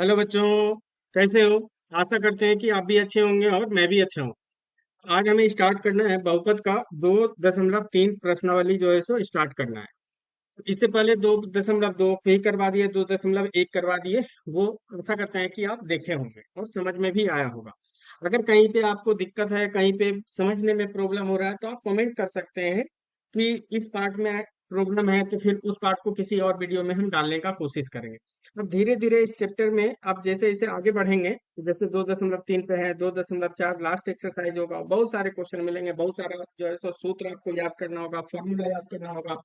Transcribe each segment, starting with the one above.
Hello बच्चों, कैसे हो? आशा करते हैं कि आप भी अच्छे होंगे और मैं भी अच्छा हूँ। आज हमें स्टार्ट करना है बहुपद का 2.3 प्रश्नावली जो है सो स्टार्ट करना है। इससे पहले 2.2 ही करवा दिए, 2.1 करवा दिए। वो आशा करते हैं कि आप देखे होंगे और समझ में भी आया होगा। अगर कहीं पे आपको दिक्कत है, कहीं पे समझने में प्रॉब्लम हो रहा है, तो आप कमेंट कर सकते हैं कि इस पार्ट में प्रॉब्लम है, तो फिर उस पार्ट को किसी और वीडियो में हम डालने का कोशिश करेंगे। अब धीरे धीरे इस चैप्टर में आप जैसे जैसे आगे बढ़ेंगे, जैसे 2.3 पे है, 2.4 लास्ट एक्सरसाइज होगा, बहुत सारे क्वेश्चन मिलेंगे, बहुत सारा जो है सो सूत्र आपको याद करना होगा, फॉर्मूला याद करना होगा,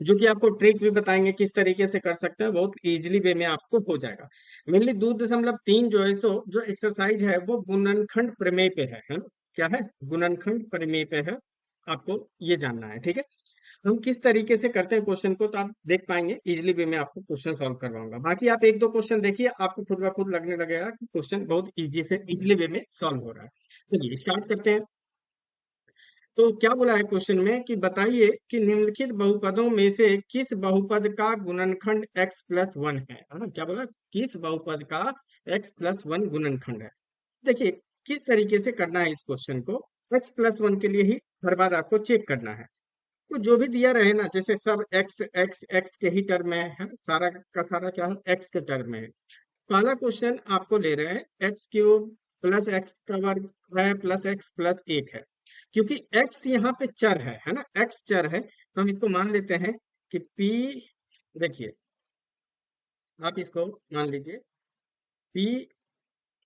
जो कि आपको ट्रिक भी बताएंगे किस तरीके से कर सकते हैं, बहुत इजीली वे में आपको हो जाएगा। मेनली 2.3 जो है सो जो एक्सरसाइज है वो गुणनखंड प्रमेय पे है ना? क्या है? गुणनखंड प्रमेय पे है। आपको ये जानना है, ठीक है। हम किस तरीके से करते हैं क्वेश्चन को, तो आप देख पाएंगे इजीली वे में आपको क्वेश्चन सॉल्व करवाऊंगा। बाकी आप एक दो क्वेश्चन देखिए, आपको खुद ब खुद लगने लगेगा कि क्वेश्चन बहुत इजी से इजीली वे में सॉल्व हो रहा है। चलिए स्टार्ट करते हैं। तो क्या बोला है क्वेश्चन में कि बताइए कि निम्नलिखित बहुपदों में से किस बहुपद का गुणनखंड x+1 है ना? क्या बोला? किस बहुपद का x+1 गुणनखंड है। देखिए किस तरीके से करना है इस क्वेश्चन को। x+1 के लिए ही हर बार आपको चेक करना है। तो जो भी दिया रहे ना, जैसे सब x x x के ही टर्म में है, सारा का सारा क्या है, x के टर्म में है। पहला क्वेश्चन आपको ले रहे हैं x³ प्लस एक्स का वर्ग है प्लस x+1 है। क्योंकि x यहाँ पे चर है ना, x चर है, तो हम इसको मान लेते हैं कि p, देखिए आप इसको मान लीजिए p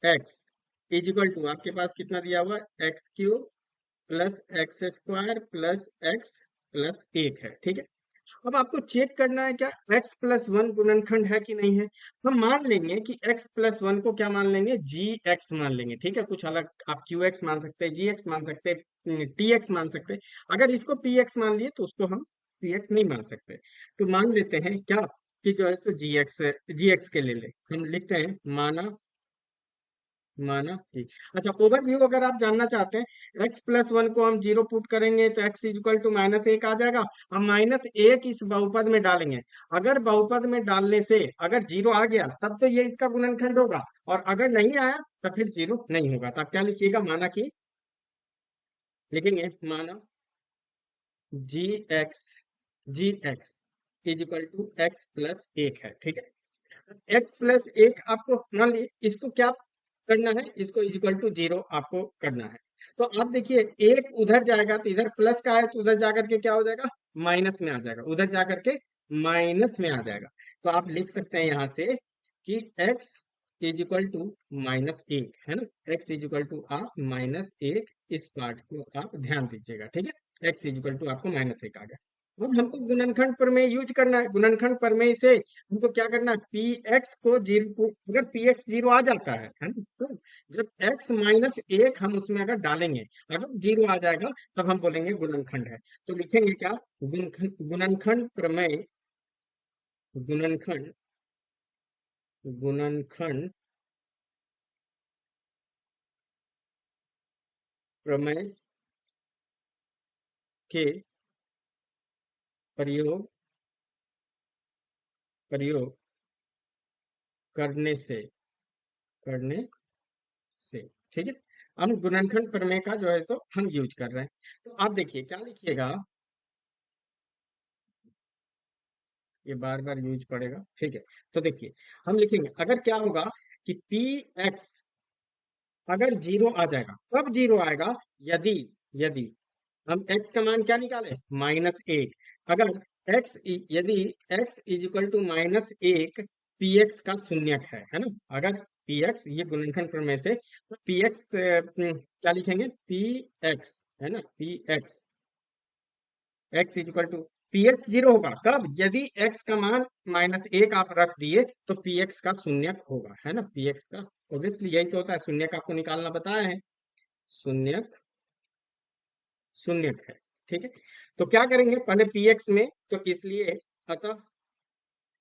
x is equal to, आपके पास कितना दिया हुआ, x³ plus x² plus x+1 है, ठीक है। अब आपको चेक करना है क्या x+1 गुणनखंड है कि नहीं है। हम मान लेंगे कि x+1 को क्या मान लेंगे, जी एक्स मान लेंगे, ठीक है। कुछ अलग आप क्यू एक्स मान सकते हैं, जी एक्स मान सकते हैं, टी एक्स मान सकते हैं। अगर इसको पी एक्स मान लिए तो उसको हम पी एक्स नहीं मान सकते। तो मान लेते हैं क्या कि जो है तो जी एक्स के ले ले, हम लिखते हैं माना, माना ठीक। अच्छा, ओवरव्यू अगर आप जानना चाहते हैं, x+1 को हम जीरो पुट करेंगे तो x इक्वल टू -1 आ जाएगा। हम -1 इस बहुपद में डालेंगे। अगर बहुपद में डालने से अगर जीरो आ गया तब तो ये इसका गुणनखंड होगा, और अगर नहीं आया तो फिर जीरो नहीं होगा। तो आप क्या लिखिएगा, माना कि, लिखेंगे माना g x, g x is equal to x+1 है, ठीक है। x+1 आपको मान ली, इसको क्या करना है, इसको इज इक्वल टू जीरो आपको करना है। तो अब देखिए, एक उधर जाएगा तो इधर प्लस का है, तो उधर जाकर के क्या हो जाएगा, माइनस में आ जाएगा, उधर जाकर के माइनस में आ जाएगा। तो आप लिख सकते हैं यहां से कि x इज इक्वल टू -1 है ना, x इज इक्वल टू आप -1, इस पार्ट को आप ध्यान दीजिएगा, ठीक है। x इज इक्वल टू आपको -1 आ गया। अब हमको गुणनखंड प्रमेय यूज करना है। गुणनखंड प्रमेय से हमको क्या करना है, पी एक्स को जीरो, अगर पी एक्स जीरो आ जाता है ना, तो जब x -1 हम उसमें अगर डालेंगे, अगर जीरो आ जाएगा तब हम बोलेंगे गुणनखंड है। तो लिखेंगे क्या, गुणनखंड प्रमेय, गुणनखंड, गुणनखंड प्रमेय के प्रयोग, प्रयोग करने से, करने से, ठीक है। हम गुणनखंड प्रमेय का जो है सो हम यूज कर रहे हैं। तो आप देखिए क्या लिखिएगा, ये बार बार यूज पड़ेगा, ठीक है। तो देखिए हम लिखेंगे, अगर क्या होगा कि पी एक्स अगर जीरो आ जाएगा, कब जीरो आएगा, यदि, यदि हम x का मान क्या निकाले, -1। अगर x, यदि x is equal to -1, P X का शून्यक है ना। अगर पी एक्स, ये गुणनखंड प्रमेय से, तो पी एक्स क्या लिखेंगे, पी एक्स है ना, P X, X is equal to, P X zero होगा कब, यदि x का मान -1 आप रख दिए तो पी एक्स का शून्यक होगा, है ना, पी एक्स का। ऑब्वियसली यही तो होता है, शून्यक आपको निकालना बताया है, शून्यक, शून्यक है, ठीक है। तो क्या करेंगे पहले पी एक्स में, तो इसलिए अतः,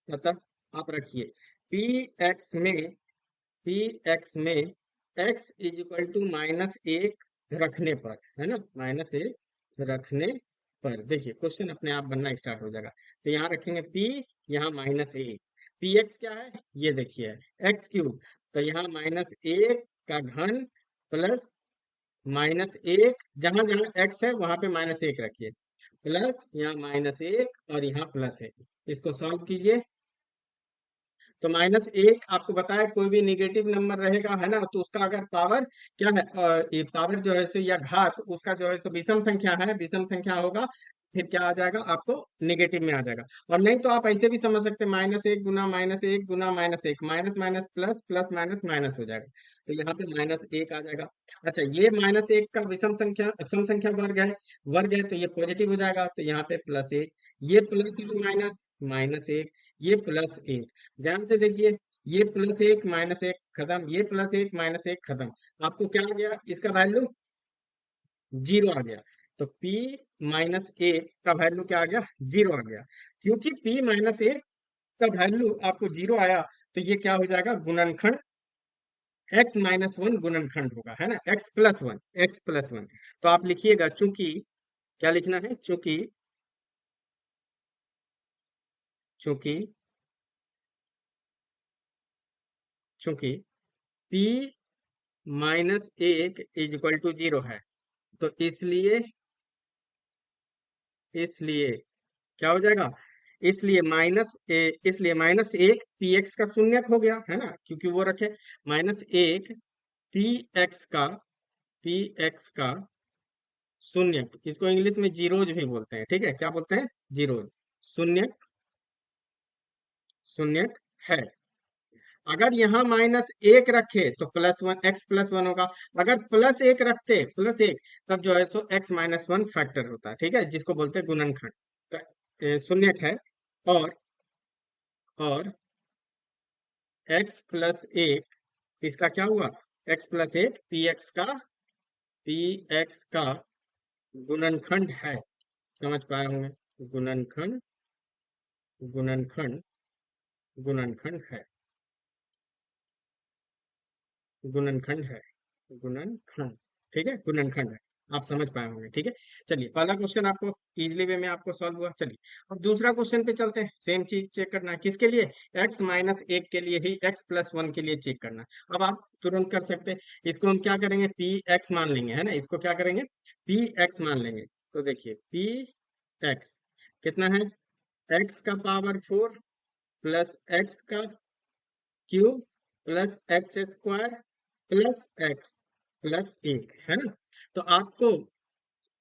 अतः आप रखिए पी एक्स में, पी एक्स में x इज इक्वल टू -1 रखने पर, है ना, -1 रखने पर, देखिए क्वेश्चन अपने आप बनना स्टार्ट हो जाएगा। तो यहाँ रखेंगे p, यहाँ -1, पी एक्स क्या है, ये देखिए, एक्स क्यूब। तो यहाँ -1 का घन प्लस -1, जहां जहां एक्स है वहां पे -1 रखिए, प्लस यहाँ -1 और यहाँ +1। इसको सॉल्व कीजिए। तो -1 आपको बताया कोई भी निगेटिव नंबर रहेगा, है ना, तो उसका अगर पावर क्या है, ये पावर जो है सो या घात उसका जो है सो विषम संख्या है, विषम संख्या होगा, फिर क्या आ जाएगा, आपको निगेटिव में आ जाएगा। और नहीं तो आप ऐसे भी समझ सकते हैं, -1 गुना -1 गुना -1, minus minus plus, plus minus minus हो जाएगा। तो यहाँ पे -1 आ जाएगा। अच्छा, ये -1 का विषम संख्या सम संख्या वर्ग है तो ये पॉजिटिव हो जाएगा, तो यहाँ पे +1। ये प्लस और माइनस, -1, ये +1। ध्यान से देखिए, ये +1 -1 खत्म, ये +1 -1 खत्म। आपको क्या आ गया, इसका वैल्यू 0 आ गया। तो P -1 का वैल्यू क्या आ गया, 0 आ गया। क्योंकि P -1 का वैल्यू आपको 0 आया, तो ये क्या हो जाएगा, गुणनखंड x-1 गुणनखंड होगा, है ना, x+1। तो आप लिखिएगा, चूंकि क्या लिखना है, चूंकि चूंकि चूंकि P -1 इज इक्वल टू 0 है, तो इसलिए क्या हो जाएगा, इसलिए -1 पी एक्स का शून्यक हो गया, है ना, क्योंकि वो रखे। -1 पी एक्स का पी एक्स का शून्यक, इसको इंग्लिश में जीरोज भी बोलते हैं, ठीक है, क्या बोलते हैं, जीरोज। शून्यक शून्यक है। अगर यहाँ -1 रखे तो +1, x+1 होगा। अगर +1 रखते, +1, तब जो है सो x-1 फैक्टर होता है, ठीक है, जिसको बोलते हैं गुणनखंड। तो, शून्यक है। और और x+1 इसका क्या हुआ, x+1 पी एक्स का गुणनखंड है। समझ पाए होंगे, गुणनखंड गुणनखंड गुणनखंड है, गुणनखंड है, गुणनखंड, ठीक है, गुणनखंड है। आप समझ पाए होंगे, ठीक है। चलिए, पहला क्वेश्चन आपको इजिली वे में आपको सॉल्व हुआ। चलिए, अब दूसरा क्वेश्चन पे चलते हैं। सेम चीज चेक करना है, किसके लिए, x-1 के लिए ही, x+1 के लिए चेक करना है। अब आप तुरंत कर सकते हैं, इसको हम क्या करेंगे, पी एक्स मान लेंगे, है ना, इसको क्या करेंगे, पी एक्स मान लेंगे। तो देखिए, पी एक्स कितना है, x⁴ plus x³ plus x² plus x+1, है ना। तो आपको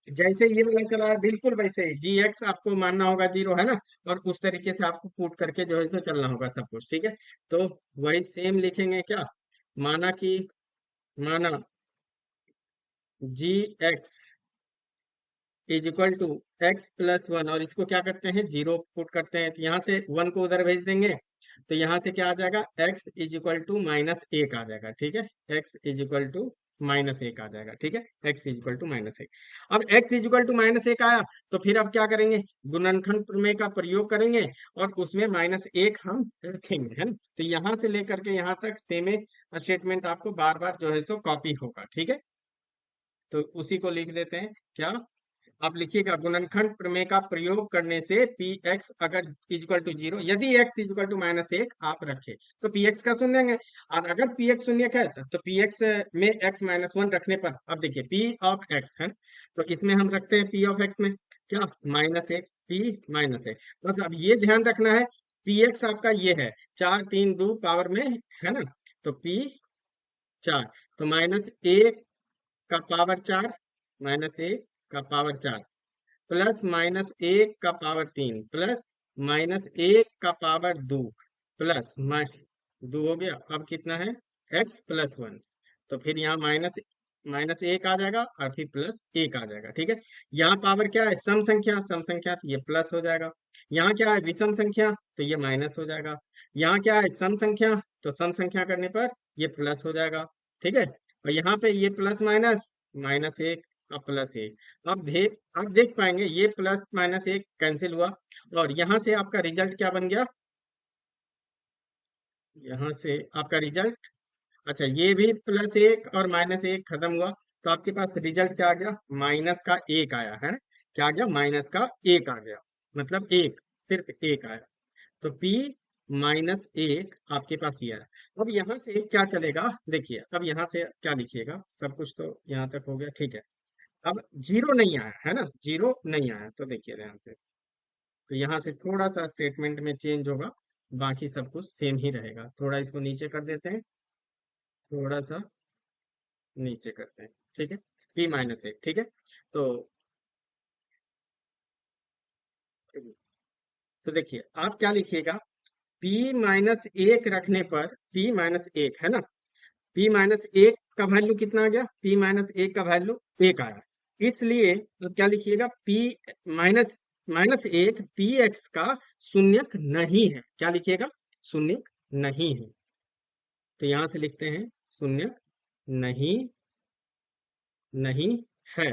जैसे ये वाला चला है, बिल्कुल वैसे ही g आपको मानना होगा 0, है ना, और उस तरीके से आपको पुट करके जो है इसमें चलना होगा सब कुछ, ठीक है। तो वही सेम लिखेंगे, क्या, माना कि माना g is equal to x+1, और इसको क्या करते हैं, 0 पुट करते हैं, तो यहाँ से 1 को उधर भेज देंगे, तो यहाँ से क्या आ जाएगा, x इज इक्वल टू -1 आ जाएगा, ठीक है, x इज इक्वल टू -1 आ जाएगा, ठीक है, x इज इक्वल टू -1। अब x इज इक्वल टू -1 आया, तो फिर अब क्या करेंगे, गुणनखंड प्रमेय का प्रयोग करेंगे, और उसमें -1 हम रखेंगे, है ना। तो यहाँ से लेकर के यहाँ तक सेम स्टेटमेंट आपको बार बार जो है सो कॉपी होगा, ठीक है। तो उसी को लिख देते हैं, क्या, आप लिखिएगा, गुणनखंड प्रमेय का प्रयोग करने से पी एक्स अगर इक्वल टू 0, यदि x इक्वल टू -1 आप रखे, तो पी एक्स का शून्य है। और अगर पी एक्स शून्य है, तो पी एक्स में x-1 रखने पर, अब देखिए, पी ऑफ एक्स है, तो इसमें हम रखते हैं पी ऑफ एक्स में क्या, -1, p-1। बस अब ये ध्यान रखना है, पी एक्स आपका ये है 4 3 2 पावर में, है ना, तो p 4, तो -1 का पावर 4, -1 का पावर 4, प्लस -1 का पावर 3, प्लस -1 का पावर 2, प्लस 2 हो गया। अब कितना है, x+1, तो फिर यहाँ -1 आ जाएगा, और फिर +1 आ जाएगा, ठीक है। यहाँ पावर क्या है, सम संख्या, तो ये प्लस हो जाएगा। यहाँ क्या है, विषम संख्या, तो ये माइनस हो जाएगा। यहाँ क्या है, सम संख्या, तो सम संख्या करने पर ये प्लस हो जाएगा, ठीक है। और यहाँ पे ये प्लस माइनस, -1 और +1। आप देख पाएंगे, ये +-1 कैंसिल हुआ, और यहाँ से आपका रिजल्ट क्या बन गया, यहाँ से आपका रिजल्ट, अच्छा, ये भी +1 और -1 खत्म हुआ, तो आपके पास रिजल्ट क्या आ गया, -1 आया, है ना, क्या आ गया, -1 आ गया, मतलब एक, सिर्फ एक आया। तो P -1 आपके पास ये है। अब यहाँ से क्या चलेगा, देखिए अब यहाँ से क्या लिखिएगा, सब कुछ तो यहाँ तक हो गया, ठीक है। अब जीरो नहीं आया है ना, जीरो नहीं आया, तो देखिए ध्यान से, तो यहाँ से थोड़ा सा स्टेटमेंट में चेंज होगा, बाकी सब कुछ सेम ही रहेगा। थोड़ा इसको नीचे कर देते हैं, थोड़ा सा नीचे करते हैं, ठीक है। P-1, ठीक है। तो देखिए आप क्या लिखिएगा, P-1 रखने पर, P-1 है ना, P-1 का वैल्यू कितना आ गया, P-1 का वैल्यू 1 आया। इसलिए आप क्या लिखिएगा, P माइनस -1 Px का शून्यक नहीं है। क्या लिखिएगा, शून्यक नहीं है। तो यहां से लिखते हैं शून्यक नहीं, नहीं है।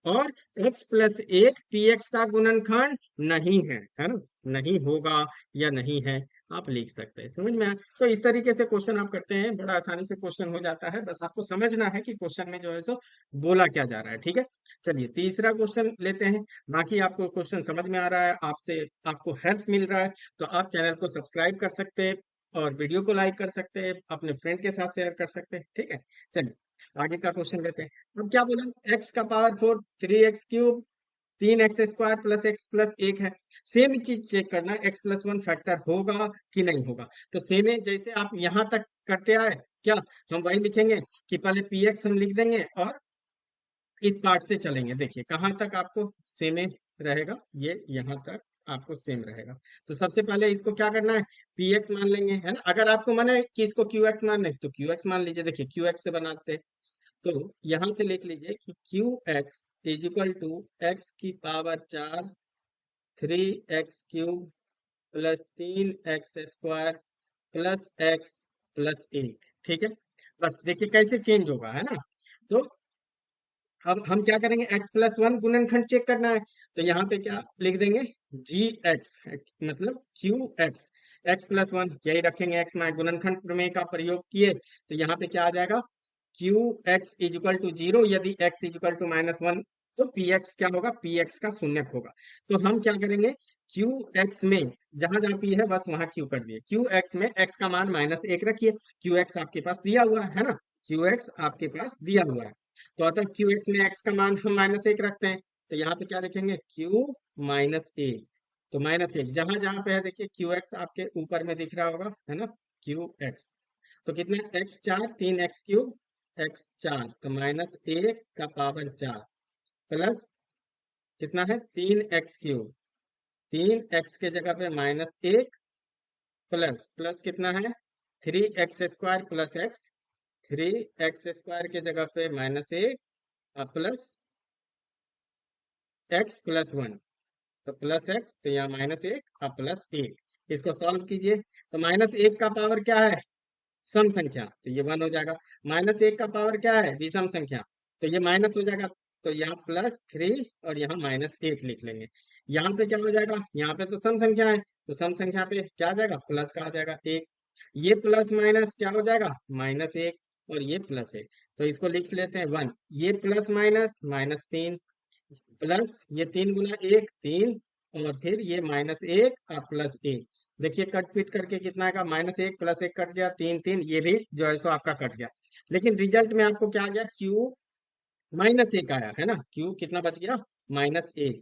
और x+1 px का गुणनखंड नहीं है ना, नहीं होगा या नहीं है, आप लिख सकते हैं। समझ में आया? तो इस तरीके से क्वेश्चन आप करते हैं, बड़ा आसानी से क्वेश्चन हो जाता है, बस आपको समझना है कि क्वेश्चन में जो है सो बोला क्या जा रहा है, ठीक है। चलिए तीसरा क्वेश्चन लेते हैं। बाकी आपको क्वेश्चन समझ में आ रहा है, आपसे आपको हेल्प मिल रहा है, तो आप चैनल को सब्सक्राइब कर सकते हैं और वीडियो को लाइक कर सकते हैं, अपने फ्रेंड के साथ शेयर कर सकते हैं, ठीक है। चलिए आगे का क्वेश्चन लेते हैं। अब क्या बोला, x⁴, 3x³ 3x² plus x+1 है। सेम चीज चेक करना, x+1 फैक्टर होगा कि नहीं होगा। तो सेम है, जैसे आप यहां तक करते आए, क्या हम वही लिखेंगे कि पहले px हम लिख देंगे और इस पार्ट से चलेंगे। देखिए कहाँ तक आपको सेम रहेगा, ये यहाँ तक आपको सेम रहेगा। तो सबसे पहले इसको क्या करना है, px मान लेंगे, है ना। अगर आपको माना है कि इसको qx मानना है तो qx मान लीजिए। देखिए qx से बनाते हैं, तो यहां से लिख लीजिए कि qx is equal to x⁴ 3x³ plus 3x² plus x+1, ठीक है। बस देखिए कैसे चेंज होगा, है ना। तो अब हम क्या करेंगे, x+1 गुणनखंड चेक करना है, तो यहाँ पे क्या लिख देंगे, gx मतलब qx, x+1 यही रखेंगे, x में गुणनखंड प्रमेय का प्रयोग किए, तो यहाँ पे क्या आ जाएगा, qx इज इक्वल टू 0, यदि x इज इक्वल टू -1 तो px क्या होगा, px का शून्यक होगा। तो हम क्या करेंगे, qx में जहां जहां p है बस वहां q कर दिए, qx में x का मान -1 रखिए, qx आपके पास दिया हुआ है ना, qx आपके पास दिया हुआ है। तो अतः qx में x का मान हम -1 रखते हैं, तो यहाँ पे क्या लिखेंगे, q-1, तो -1 जहां जहां पे है देखिए, qx आपके ऊपर में दिख रहा होगा, है ना, qx। तो कितना, x4 3x³ x4, तो -1 का पावर 4 प्लस कितना है 3x³ 3x के जगह पे -1 प्लस प्लस कितना है 3x² प्लस x, 3x² के जगह पे -1 प्लस x+1, तो प्लस x, तो यहाँ -1 प्लस 1। इसको सॉल्व कीजिए, तो -1 का पावर क्या है, सम संख्या, तो ये 1 हो जाएगा। -1 का पावर क्या है, विषम संख्या, तो ये माइनस हो जाएगा। तो यहाँ +3 और यहाँ -1 लिख लेंगे। यहाँ पे क्या हो जाएगा, यहाँ पे तो सम संख्या है, तो सम संख्या पे क्या आ जाएगा, प्लस का आ जाएगा 1। ये प्लस माइनस क्या हो जाएगा, -1, और ये +1, तो इसको लिख लेते हैं 1। ये प्लस माइनस -3 प्लस ये 3 × 1 3, और फिर ये -1 और +1। देखिए कट पीट करके कितना का, -1 +1 कट गया, 3 3, ये भी जो है सो आपका कट गया। लेकिन रिजल्ट में आपको क्या आ गया, Q-1 आया, है ना, Q कितना बच गया, -1।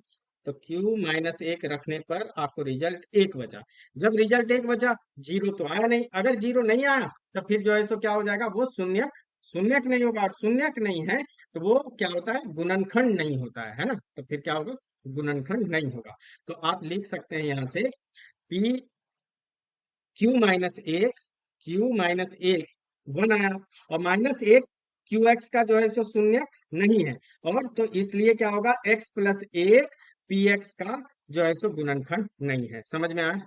तो Q-1 रखने पर आपको रिजल्ट 1 बचा। जब रिजल्ट 1 बचा, जीरो तो आया नहीं, अगर जीरो नहीं आया तो फिर जो है सो क्या हो जाएगा, वो शून्यक शून्यक नहीं होगा, और शून्यक नहीं है तो वो क्या होता है, गुणनखंड नहीं होता है ना। तो फिर क्या होगा, गुणनखंड नहीं होगा। तो आप लिख सकते हैं यहाँ से P Q-1, Q-1 1 आया, और -1 QX का जो है सो शून्यक नहीं है, और तो इसलिए क्या होगा, x+1 PX का जो है सो गुणनखंड नहीं है। समझ में आया,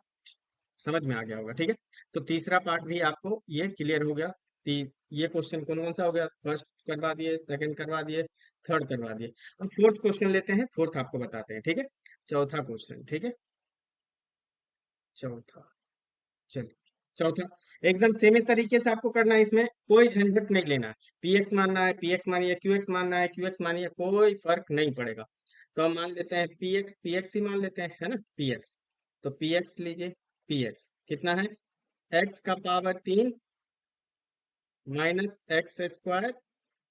समझ में आ गया होगा, ठीक है। तो तीसरा पार्ट भी आपको ये क्लियर हो गया। ये क्वेश्चन कौन कौन सा हो गया, फर्स्ट करवा दिए, सेकंड करवा दिए, थर्ड करवा दिए। अब फोर्थ क्वेश्चन लेते हैं, फोर्थ आपको बताते हैं, ठीक है। चौथा क्वेश्चन, ठीक है, चौथा, चलिए चौथा एकदम सेम तरीके से आपको करना है, इसमें कोई झंझट नहीं लेना है। px मानना है px मानिए, qx मानना है qx मानिए, कोई फर्क नहीं पड़ेगा। तो हम मान लेते हैं px, px ही मान लेते हैं, है ना, px। तो px लीजिए, px कितना है एक्स का power 3 minus x square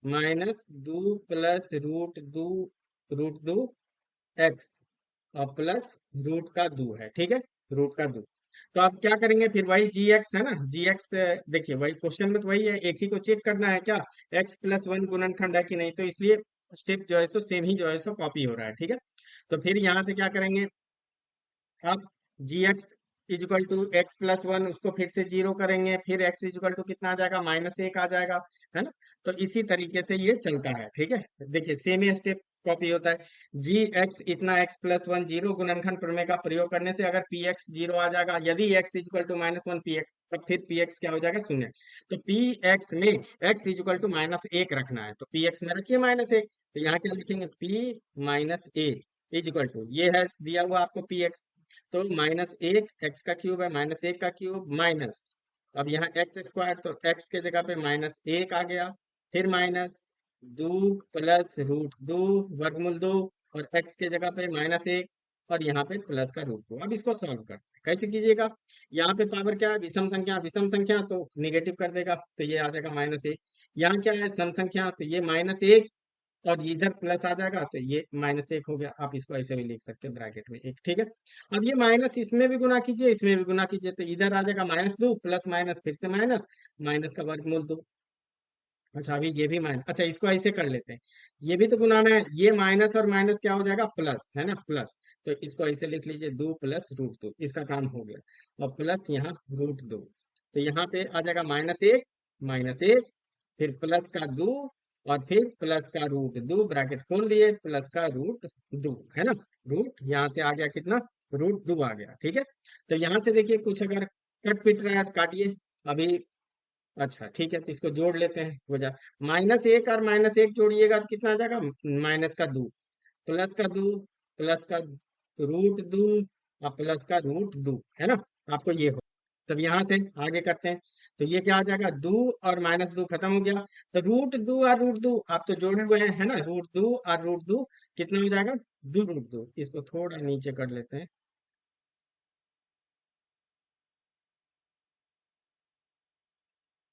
minus दो प्लस रूट दो एक्स और प्लस रूट का दो है, ठीक है, रूट का दो। तो आप क्या करेंगे फिर, वही जी एक्स है ना, जी एक्स, देखिए वही क्वेश्चन में तो वही है, एक ही को चेक करना है क्या, एक्स प्लस वन गुणनखंड है कि नहीं, तो इसलिए स्टेप जो है सो सेम ही जो है सो कॉपी हो रहा है, ठीक है। तो फिर यहाँ से क्या करेंगे आप, g x is equal to x plus one, उसको फिर से जीरो करेंगे, फिर एक्स इजिकल टू कितना आ जाएगा, -1 आ जाएगा, है ना। तो इसी तरीके से ये चलता है, ठीक है। देखिए सेम ही स्टेप कॉपी होता है। जी एक्स इतना एक्स प्लस वन जीरो, गुणनखंड प्रमेय का प्रयोग करने से अगर पी एक्स जीरो आ जाएगा, यदि X is equal to -1 P X, तब फिर पी एक्स क्या हो जाएगा, शून्य। तो पी एक्स में एक्स इजिकल टू -1 रखना है, तो पी एक्स में रखिए -1, तो यहाँ क्या लिखेंगे, पी -1 इजिकल टू, ये है दिया हुआ आपको पी एक्स, तो -1 एक्स का क्यूब है, -1 का क्यूब माइनस, अब यहाँ एक्स स्क्वायर, तो एक्स के जगह पे -1 आ गया, फिर माइनस दो प्लस रूट दो वर्गमूल दो, और एक्स के जगह पे -1, और यहाँ पे प्लस का रूट दो। अब इसको सॉल्व करते हैं, कैसे कीजिएगा, यहाँ पे पावर क्या है, विषम संख्या तो निगेटिव कर देगा, तो ये आ जाएगा -1, यहाँ क्या है, सम संख्या, तो ये -1, और इधर प्लस आ जाएगा, तो ये -1 हो गया, आप इसको ऐसे भी लिख सकते हैं ब्रैकेट में एक, ठीक है। अब ये माइनस इसमें भी गुना कीजिए, इसमें भी गुना कीजिए, तो इधर आ जाएगा -2 प्लस माइनस फिर से माइनस, माइनस का वर्गमूल 2। अच्छा अभी ये भी माइनस, अच्छा इसको ऐसे कर लेते हैं, ये भी तो गुना है, ये माइनस और माइनस क्या हो जाएगा, प्लस, है ना, प्लस, तो इसको ऐसे लिख लीजिए, 2 प्लस रूट 2, इसका काम हो गया, और प्लस यहाँ रूट 2, तो यहाँ पे आ जाएगा -1, फिर प्लस का 2, और फिर प्लस का रूट 2, ब्रैकेट खोल दिए, प्लस का रूट 2, है ना, रूट यहाँ से आ गया कितना, रूट 2 आ गया, ठीक है। तो यहाँ से देखिए कुछ अगर कट पिट रहा है तो काटिए अभी। अच्छा ठीक है, तो इसको जोड़ लेते हैं, हो जा, -1 और -1 जोड़िएगा तो कितना आ जाएगा, माइनस का 2 प्लस का 2 प्लस का रूट 2 और प्लस का रूट 2, है ना, आपको ये हो। तब यहाँ से आगे करते हैं, तो ये क्या आ जाएगा, 2 और -2 खत्म हो गया, तो रूट 2 और रूट 2 आप तो जोड़े हुए हैं, है ना, रूट 2 और रूट 2 कितना हो जाएगा, 2 रूट 2, इसको थोड़ा नीचे कर लेते हैं।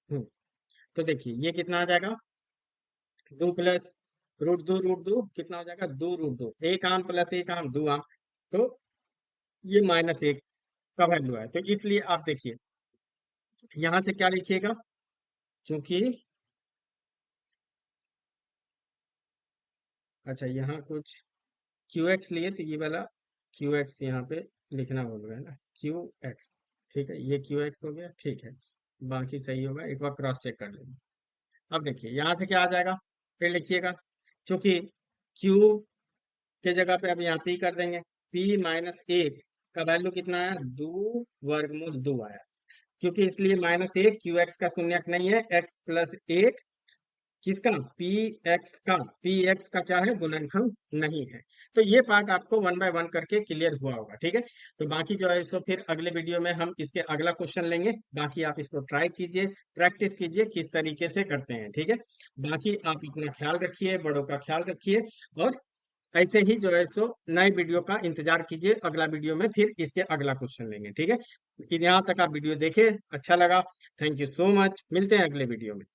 हम्म, तो देखिए ये कितना आ जाएगा, 2 प्लस रूट 2 कितना हो जाएगा, 2 रूट 2, एक आम प्लस एक आम, दो आम, तो ये -1 का वैल्यू है, तो इसलिए आप देखिए यहां से क्या लिखिएगा, क्योंकि, अच्छा यहाँ कुछ क्यू एक्स लिए, तो ये वाला क्यू एक्स यहाँ पे लिखना होगा, है ना, क्यू एक्स, ठीक है, ये क्यू एक्स हो गया, ठीक है, बाकी सही होगा, एक बार क्रॉस चेक कर लेंगे। अब देखिए यहाँ से क्या आ जाएगा, फिर लिखिएगा, क्योंकि क्यू के जगह पे अब यहाँ पी कर देंगे, p-1 का वैल्यू कितना आया, 2 वर्गमूल 2 आया, क्योंकि इसलिए -1 क्यू एक्स का शून्यक नहीं है, x+1 किसका, पी एक्स का क्या है, गुणनखंड नहीं है। तो ये पार्ट आपको वन बाय वन करके क्लियर हुआ होगा, ठीक है। तो बाकी जो है सो फिर अगले वीडियो में हम इसके अगला क्वेश्चन लेंगे, बाकी आप इसको ट्राई कीजिए, प्रैक्टिस कीजिए किस तरीके से करते हैं, ठीक है। बाकी आप अपना ख्याल रखिए, बड़ों का ख्याल रखिए, और ऐसे ही जो है सो नए वीडियो का इंतजार कीजिए, अगला वीडियो में फिर इसके अगला क्वेश्चन लेंगे, ठीक है। यहाँ तक आप वीडियो देखे, अच्छा लगा, थैंक यू सो मच, मिलते हैं अगले वीडियो में।